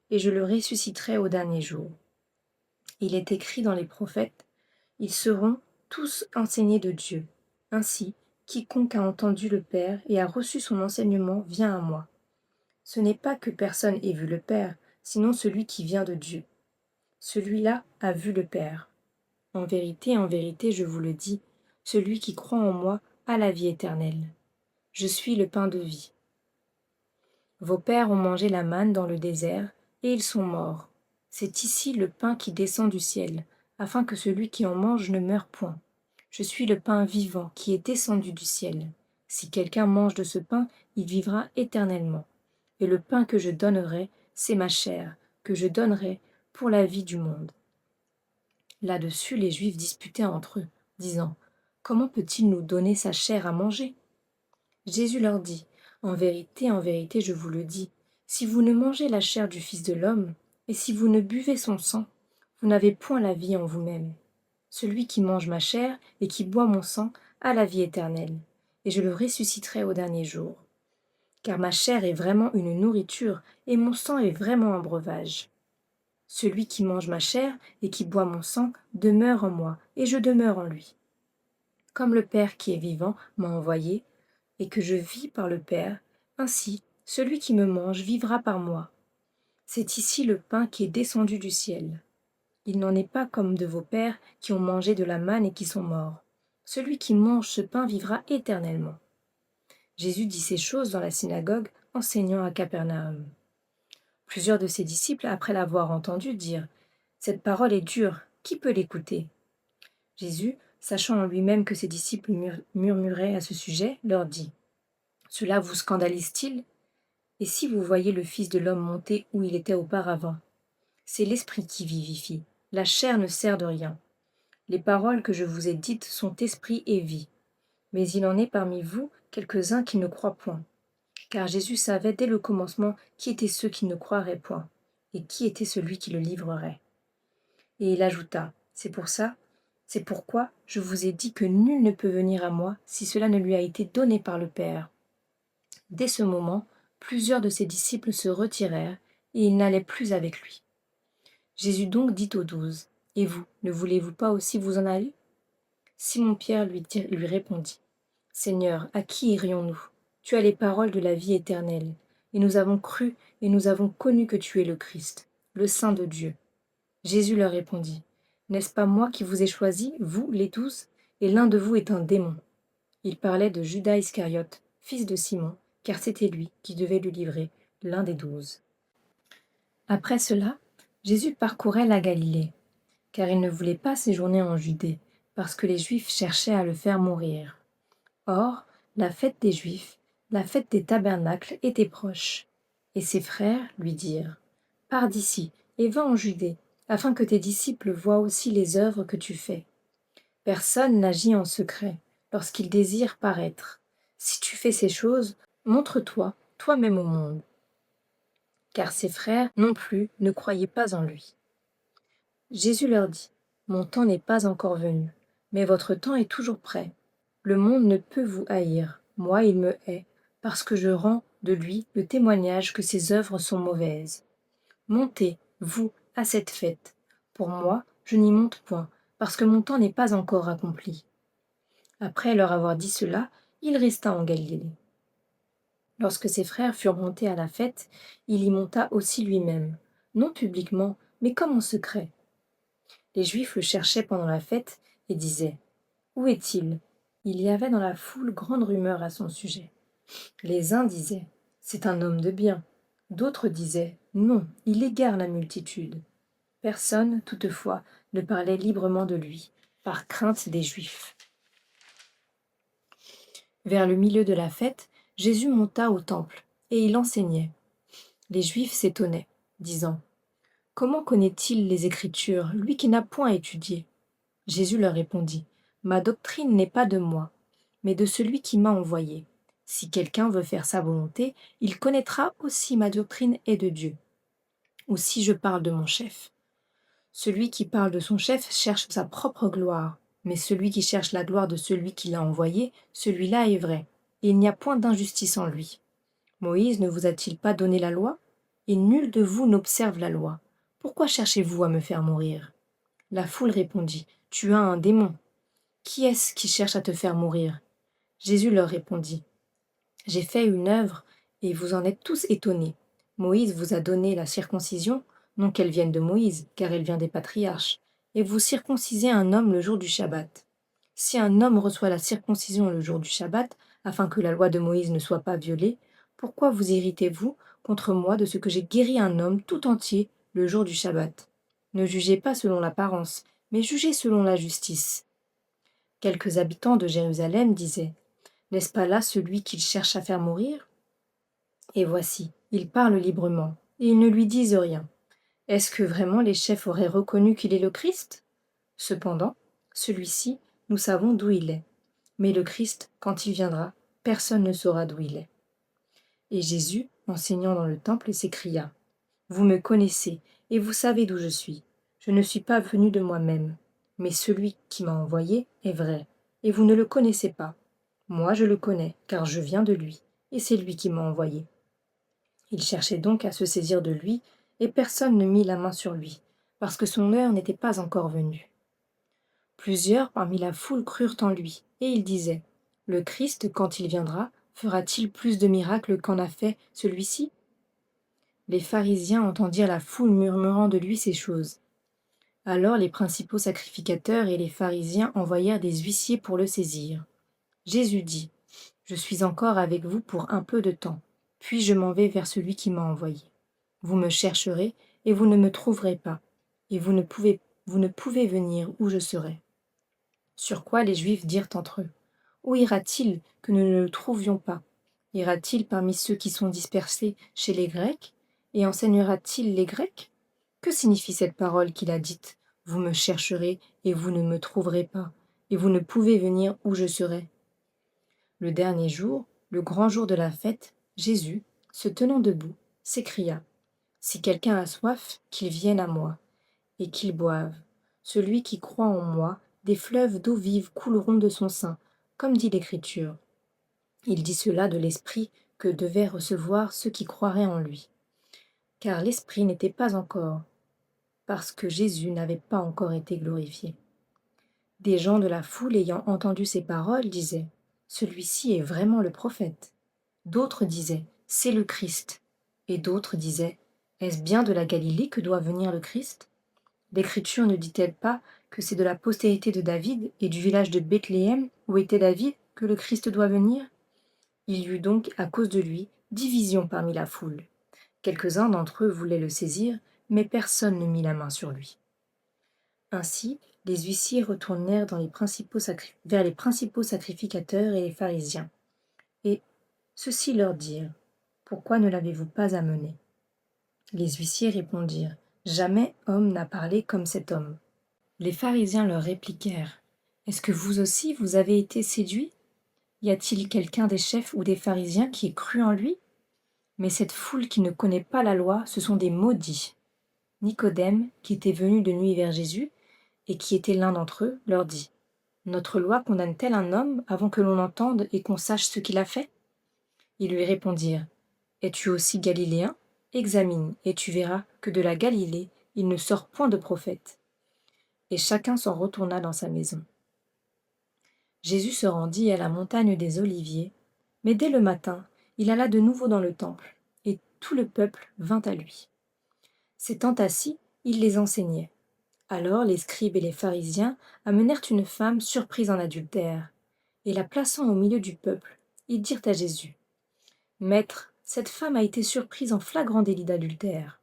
et je le ressusciterai au dernier jour. Il est écrit dans les prophètes, ils seront tous enseignés de Dieu. Ainsi, quiconque a entendu le Père et a reçu son enseignement vient à moi. Ce n'est pas que personne ait vu le Père, sinon celui qui vient de Dieu. Celui-là a vu le Père. En vérité, je vous le dis, celui qui croit en moi a la vie éternelle. Je suis le pain de vie. Vos pères ont mangé la manne dans le désert, et ils sont morts. C'est ici le pain qui descend du ciel, afin que celui qui en mange ne meure point. Je suis le pain vivant qui est descendu du ciel. Si quelqu'un mange de ce pain, il vivra éternellement. Et le pain que je donnerai, c'est ma chair, que je donnerai pour la vie du monde. Là-dessus, les Juifs disputaient entre eux, disant : Comment peut-il nous donner sa chair à manger ? Jésus leur dit : en vérité, je vous le dis, si vous ne mangez la chair du Fils de l'homme, et si vous ne buvez son sang, vous n'avez point la vie en vous-même. Celui qui mange ma chair et qui boit mon sang a la vie éternelle, et je le ressusciterai au dernier jour. Car ma chair est vraiment une nourriture, et mon sang est vraiment un breuvage. Celui qui mange ma chair et qui boit mon sang demeure en moi, et je demeure en lui. Comme le Père qui est vivant m'a envoyé, et que je vis par le Père, ainsi celui qui me mange vivra par moi. C'est ici le pain qui est descendu du ciel. Il n'en est pas comme de vos pères qui ont mangé de la manne et qui sont morts. Celui qui mange ce pain vivra éternellement. Jésus dit ces choses dans la synagogue, enseignant à Capernaum. Plusieurs de ses disciples, après l'avoir entendu, dirent : Cette parole est dure, qui peut l'écouter ? Jésus, sachant en lui-même que ses disciples murmuraient à ce sujet, leur dit : Cela vous scandalise-t-il ? Et si vous voyez le Fils de l'homme monter où il était auparavant ? C'est l'Esprit qui vivifie, la chair ne sert de rien. Les paroles que je vous ai dites sont esprit et vie. Mais il en est parmi vous quelques-uns qui ne croient point. Car Jésus savait dès le commencement qui étaient ceux qui ne croiraient point, et qui était celui qui le livrerait. Et il ajouta : C'est pourquoi je vous ai dit que nul ne peut venir à moi si cela ne lui a été donné par le Père. Dès ce moment, plusieurs de ses disciples se retirèrent, et ils n'allaient plus avec lui. Jésus donc dit aux 12 : Et vous, ne voulez-vous pas aussi vous en aller ? Simon-Pierre lui répondit : Seigneur, à qui irions-nous ? Tu as les paroles de la vie éternelle, et nous avons cru et nous avons connu que tu es le Christ, le Saint de Dieu. Jésus leur répondit : N'est-ce pas moi qui vous ai choisis, vous, les 12 ? Et l'un de vous est un démon. Il parlait de Judas Iscariote, fils de Simon, car c'était lui qui devait lui livrer, l'un des 12. Après cela, Jésus parcourait la Galilée, car il ne voulait pas séjourner en Judée, parce que les Juifs cherchaient à le faire mourir. Or, la fête des Juifs, la fête des tabernacles, était proche. Et ses frères lui dirent : Pars d'ici et va en Judée, afin que tes disciples voient aussi les œuvres que tu fais. Personne n'agit en secret, lorsqu'il désire paraître. Si tu fais ces choses, montre-toi toi-même au monde. Car ses frères non plus ne croyaient pas en lui. Jésus leur dit : Mon temps n'est pas encore venu, mais votre temps est toujours prêt. Le monde ne peut vous haïr, moi il me hait, parce que je rends de lui le témoignage que ses œuvres sont mauvaises. Montez, vous, à cette fête. Pour moi, je n'y monte point, parce que mon temps n'est pas encore accompli. Après leur avoir dit cela, il resta en Galilée. Lorsque ses frères furent montés à la fête, il y monta aussi lui-même, non publiquement, mais comme en secret. Les Juifs le cherchaient pendant la fête et disaient : Où est-il ? Il y avait dans la foule grande rumeur à son sujet. Les uns disaient : C'est un homme de bien. D'autres disaient : Non, il égare la multitude. Personne, toutefois, ne parlait librement de lui, par crainte des Juifs. Vers le milieu de la fête, Jésus monta au temple, et il enseignait. Les Juifs s'étonnaient, disant : Comment connaît-il les Écritures, lui qui n'a point étudié ? Jésus leur répondit : Ma doctrine n'est pas de moi, mais de celui qui m'a envoyé. Si quelqu'un veut faire sa volonté, il connaîtra aussi ma doctrine est de Dieu. Ou si je parle de mon chef. Celui qui parle de son chef cherche sa propre gloire, mais celui qui cherche la gloire de celui qui l'a envoyé, celui-là est vrai, et il n'y a point d'injustice en lui. Moïse ne vous a-t-il pas donné la loi ? Et nul de vous n'observe la loi. Pourquoi cherchez-vous à me faire mourir ? La foule répondit : Tu as un démon. Qui est-ce qui cherche à te faire mourir ?» Jésus leur répondit, « J'ai fait une œuvre, et vous en êtes tous étonnés. Moïse vous a donné la circoncision, non qu'elle vienne de Moïse, car elle vient des patriarches, et vous circoncisez un homme le jour du Shabbat. Si un homme reçoit la circoncision le jour du Shabbat, afin que la loi de Moïse ne soit pas violée, pourquoi vous irritez-vous contre moi de ce que j'ai guéri un homme tout entier le jour du Shabbat? Ne jugez pas selon l'apparence, mais jugez selon la justice. » Quelques habitants de Jérusalem disaient, « N'est-ce pas là celui qu'ils cherchent à faire mourir ? Et voici, il parle librement, et ils ne lui disent rien. Est-ce que vraiment les chefs auraient reconnu qu'il est le Christ ? Cependant, celui-ci, nous savons d'où il est. Mais le Christ, quand il viendra, personne ne saura d'où il est. » Et Jésus, enseignant dans le temple, s'écria, « Vous me connaissez, et vous savez d'où je suis. Je ne suis pas venu de moi-même, mais celui qui m'a envoyé est vrai, et vous ne le connaissez pas. Moi je le connais, car je viens de lui, et c'est lui qui m'a envoyé. » Il cherchait donc à se saisir de lui, et personne ne mit la main sur lui, parce que son heure n'était pas encore venue. Plusieurs parmi la foule crurent en lui, et ils disaient, « Le Christ, quand il viendra, fera-t-il plus de miracles qu'en a fait celui-ci » Les pharisiens entendirent la foule murmurant de lui ces choses. Alors les principaux sacrificateurs et les pharisiens envoyèrent des huissiers pour le saisir. Jésus dit, « Je suis encore avec vous pour un peu de temps, puis je m'en vais vers celui qui m'a envoyé. Vous me chercherez, et vous ne me trouverez pas, et vous ne pouvez venir où je serai. » Sur quoi les Juifs dirent entre eux, « Où ira-t-il que nous ne le trouvions pas? Ira-t-il parmi ceux qui sont dispersés chez les Grecs, et enseignera-t-il les Grecs? Que signifie cette parole qu'il a dite, « Vous me chercherez, et vous ne me trouverez pas, et vous ne pouvez venir où je serai » Le dernier jour, le grand jour de la fête, Jésus, se tenant debout, s'écria, « Si quelqu'un a soif, qu'il vienne à moi, et qu'il boive. Celui qui croit en moi, des fleuves d'eau vive couleront de son sein, comme dit l'Écriture. » Il dit cela de l'Esprit que devaient recevoir ceux qui croiraient en lui. Car l'Esprit n'était pas encore, parce que Jésus n'avait pas encore été glorifié. Des gens de la foule ayant entendu ces paroles disaient, « Celui-ci est vraiment le prophète. » D'autres disaient, « C'est le Christ. » Et d'autres disaient, « Est-ce bien de la Galilée que doit venir le Christ ? L'Écriture ne dit-elle pas que c'est de la postérité de David et du village de Bethléem, où était David, que le Christ doit venir ? » Il y eut donc, à cause de lui, division parmi la foule. Quelques-uns d'entre eux voulaient le saisir, mais personne ne mit la main sur lui. Ainsi, les huissiers retournèrent vers les principaux sacrificateurs et les pharisiens. Et ceux-ci leur dirent, « Pourquoi ne l'avez-vous pas amené ?» Les huissiers répondirent, « Jamais homme n'a parlé comme cet homme. » Les pharisiens leur répliquèrent, « Est-ce que vous aussi vous avez été séduits ? Y a-t-il quelqu'un des chefs ou des pharisiens qui ait cru en lui ? Mais cette foule qui ne connaît pas la loi, ce sont des maudits. » Nicodème, qui était venu de nuit vers Jésus, et qui était l'un d'entre eux, leur dit, « Notre loi condamne-t-elle un homme avant que l'on entende et qu'on sache ce qu'il a fait ?» Ils lui répondirent, « Es-tu aussi galiléen ? Examine, et tu verras que de la Galilée il ne sort point de prophète. » Et chacun s'en retourna dans sa maison. Jésus se rendit à la montagne des Oliviers, mais dès le matin, il alla de nouveau dans le temple, et tout le peuple vint à lui. S'étant assis, il les enseignait. Alors les scribes et les pharisiens amenèrent une femme surprise en adultère, et la plaçant au milieu du peuple, ils dirent à Jésus, « Maître, cette femme a été surprise en flagrant délit d'adultère.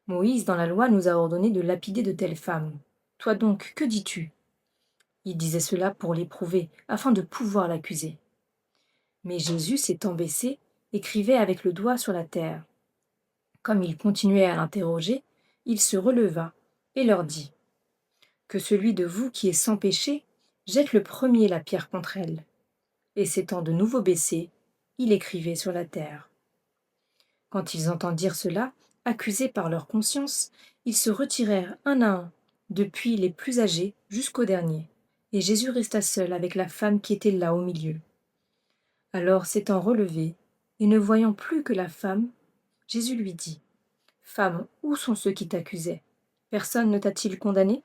Moïse, dans la loi, nous a ordonné de lapider de telles femmes. Toi donc, que dis-tu » Il disait cela pour l'éprouver, afin de pouvoir l'accuser. Mais Jésus, s'étant baissé, écrivait avec le doigt sur la terre. Comme il continuait à l'interroger, il se releva et leur dit, « Que celui de vous qui est sans péché jette le premier la pierre contre elle. » Et s'étant de nouveau baissé, il écrivait sur la terre. Quand ils entendirent cela, accusés par leur conscience, ils se retirèrent un à un, depuis les plus âgés jusqu'au dernier, et Jésus resta seul avec la femme qui était là au milieu. Alors, s'étant relevé, et ne voyant plus que la femme, Jésus lui dit, « Femme, où sont ceux qui t'accusaient ? Personne ne t'a-t-il condamné ?»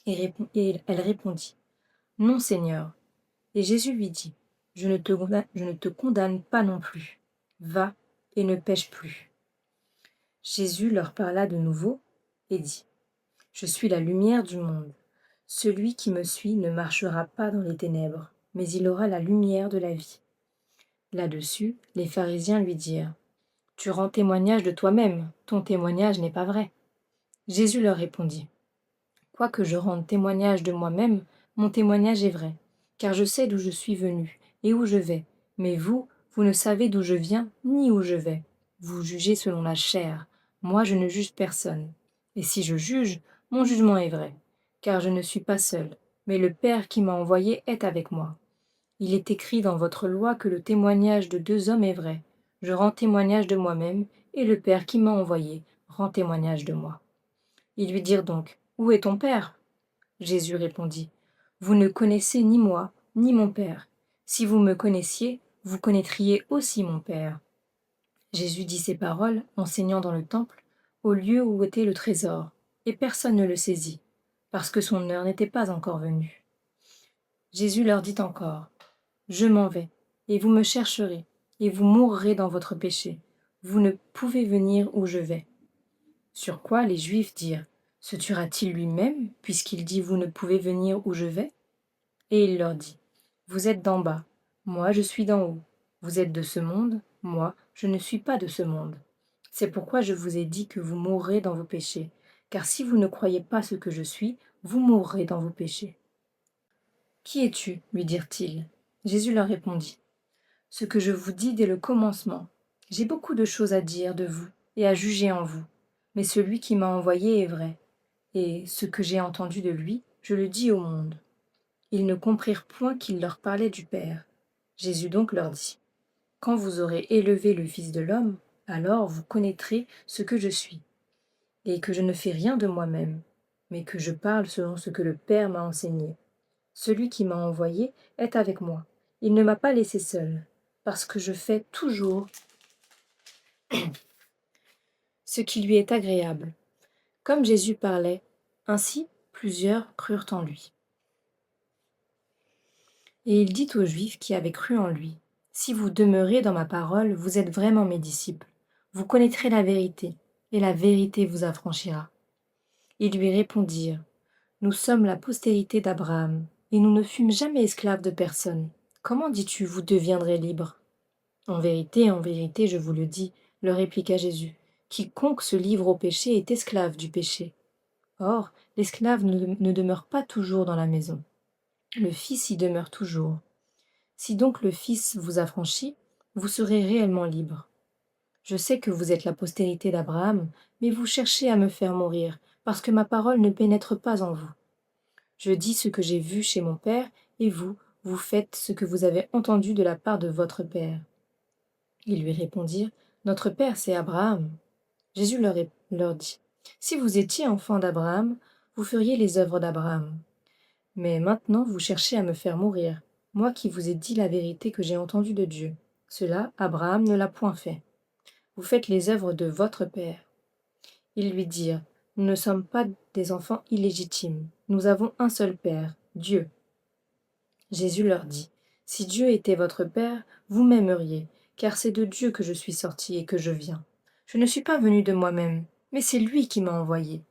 Et elle répondit, Non, Seigneur. Et Jésus lui dit, je ne te condamne pas non plus. Va et ne pêche plus. Jésus leur parla de nouveau et dit, je suis la lumière du monde. Celui qui me suit ne marchera pas dans les ténèbres, mais il aura la lumière de la vie. Là-dessus, les pharisiens lui dirent, tu rends témoignage de toi-même, ton témoignage n'est pas vrai. Jésus leur répondit, quoique je rende témoignage de moi-même, mon témoignage est vrai, car je sais d'où je suis venu et où je vais, mais vous, vous ne savez d'où je viens ni où je vais. Vous jugez selon la chair, moi je ne juge personne. Et si je juge, mon jugement est vrai, car je ne suis pas seul, mais le Père qui m'a envoyé est avec moi. Il est écrit dans votre loi que le témoignage de deux hommes est vrai. Je rends témoignage de moi-même, et le Père qui m'a envoyé rend témoignage de moi. Ils lui dirent donc, où est ton Père? Jésus répondit, vous ne connaissez ni moi, ni mon Père. Si vous me connaissiez, vous connaîtriez aussi mon Père. Jésus dit ces paroles, enseignant dans le temple, au lieu où était le trésor, et personne ne le saisit, parce que son heure n'était pas encore venue. Jésus leur dit encore, je m'en vais, et vous me chercherez, et vous mourrez dans votre péché. Vous ne pouvez venir où je vais. Sur quoi les Juifs dirent, se tuera-t-il lui-même, puisqu'il dit vous ne pouvez venir où je vais? Et il leur dit, vous êtes d'en bas, moi je suis d'en haut. Vous êtes de ce monde, moi je ne suis pas de ce monde. C'est pourquoi je vous ai dit que vous mourrez dans vos péchés, car si vous ne croyez pas ce que je suis, vous mourrez dans vos péchés. Qui es-tu? Lui dirent-ils. Jésus leur répondit, ce que je vous dis dès le commencement. J'ai beaucoup de choses à dire de vous et à juger en vous, mais celui qui m'a envoyé est vrai, et ce que j'ai entendu de lui, je le dis au monde. Ils ne comprirent point qu'il leur parlait du Père. Jésus donc leur dit, quand vous aurez élevé le Fils de l'homme, alors vous connaîtrez ce que je suis, et que je ne fais rien de moi-même, mais que je parle selon ce que le Père m'a enseigné. Celui qui m'a envoyé est avec moi. Il ne m'a pas laissé seul, parce que je fais toujours ce qui lui est agréable. Comme Jésus parlait, ainsi plusieurs crurent en lui. Et il dit aux Juifs qui avaient cru en lui, si vous demeurez dans ma parole, vous êtes vraiment mes disciples. Vous connaîtrez la vérité, et la vérité vous affranchira. Ils lui répondirent, nous sommes la postérité d'Abraham, et nous ne fûmes jamais esclaves de personne. Comment dis-tu, vous deviendrez libres? En vérité, je vous le dis, leur répliqua Jésus, quiconque se livre au péché est esclave du péché. Or, l'esclave ne demeure pas toujours dans la maison. Le Fils y demeure toujours. Si donc le Fils vous affranchit, vous serez réellement libre. Je sais que vous êtes la postérité d'Abraham, mais vous cherchez à me faire mourir, parce que ma parole ne pénètre pas en vous. Je dis ce que j'ai vu chez mon Père, et vous, vous faites ce que vous avez entendu de la part de votre Père. Ils lui répondirent, notre Père, c'est Abraham. Jésus leur dit, si vous étiez enfants d'Abraham, vous feriez les œuvres d'Abraham. Mais maintenant vous cherchez à me faire mourir, moi qui vous ai dit la vérité que j'ai entendue de Dieu. Cela, Abraham ne l'a point fait. Vous faites les œuvres de votre Père. Ils lui dirent, nous ne sommes pas des enfants illégitimes, nous avons un seul Père, Dieu. Jésus leur dit, si Dieu était votre Père, vous m'aimeriez, car c'est de Dieu que je suis sorti et que je viens. Je ne suis pas venu de moi-même, mais c'est lui qui m'a envoyé.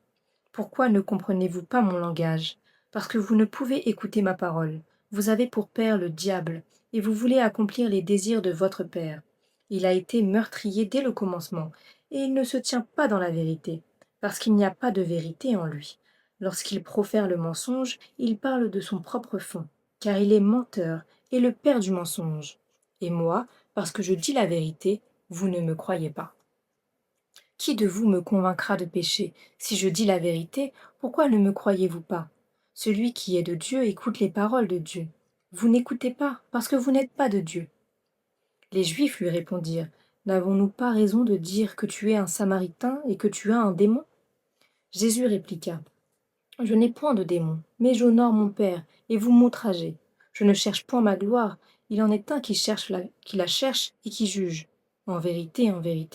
Pourquoi ne comprenez-vous pas mon langage? Parce que vous ne pouvez écouter ma parole. Vous avez pour père le diable, et vous voulez accomplir les désirs de votre père. Il a été meurtrier dès le commencement, et il ne se tient pas dans la vérité, parce qu'il n'y a pas de vérité en lui. Lorsqu'il profère le mensonge, il parle de son propre fond, car il est menteur et le père du mensonge. Et moi, parce que je dis la vérité, vous ne me croyez pas. Qui de vous me convaincra de péché? Si je dis la vérité, pourquoi ne me croyez-vous pas? Celui qui est de Dieu écoute les paroles de Dieu. Vous n'écoutez pas, parce que vous n'êtes pas de Dieu. Les Juifs lui répondirent, n'avons-nous pas raison de dire que tu es un Samaritain et que tu as un démon? Jésus répliqua, je n'ai point de démon, mais j'honore mon Père, et vous m'outragez. Je ne cherche point ma gloire, il en est un qui la cherche et qui juge. En vérité,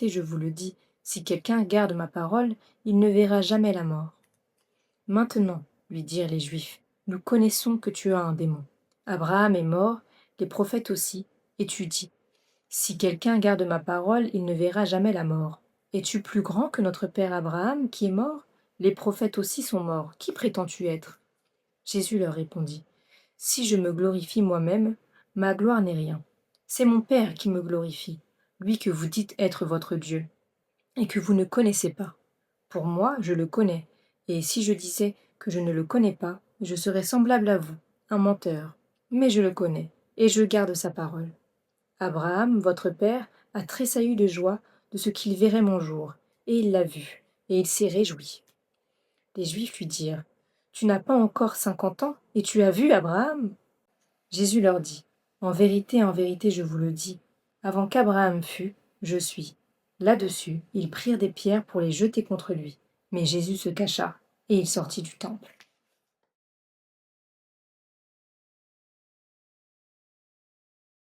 je vous le dis, si quelqu'un garde ma parole, il ne verra jamais la mort. Maintenant, lui dirent les Juifs, nous connaissons que tu as un démon. Abraham est mort, les prophètes aussi, et tu dis, si quelqu'un garde ma parole, il ne verra jamais la mort. Es-tu plus grand que notre père Abraham qui est mort? Les prophètes aussi sont morts. Qui prétends-tu être? Jésus leur répondit, si je me glorifie moi-même, ma gloire n'est rien. C'est mon Père qui me glorifie, lui que vous dites être votre Dieu, et que vous ne connaissez pas. Pour moi, je le connais, et si je disais que je ne le connais pas, je serais semblable à vous, un menteur. Mais je le connais, et je garde sa parole. Abraham, votre père, a tressailli de joie de ce qu'il verrait mon jour, et il l'a vu, et il s'est réjoui. Les Juifs lui dirent, tu n'as pas encore 50 ans, et tu as vu Abraham? Jésus leur dit, en vérité, je vous le dis, avant qu'Abraham fût, je suis. Là-dessus, ils prirent des pierres pour les jeter contre lui. Mais Jésus se cacha, et il sortit du temple.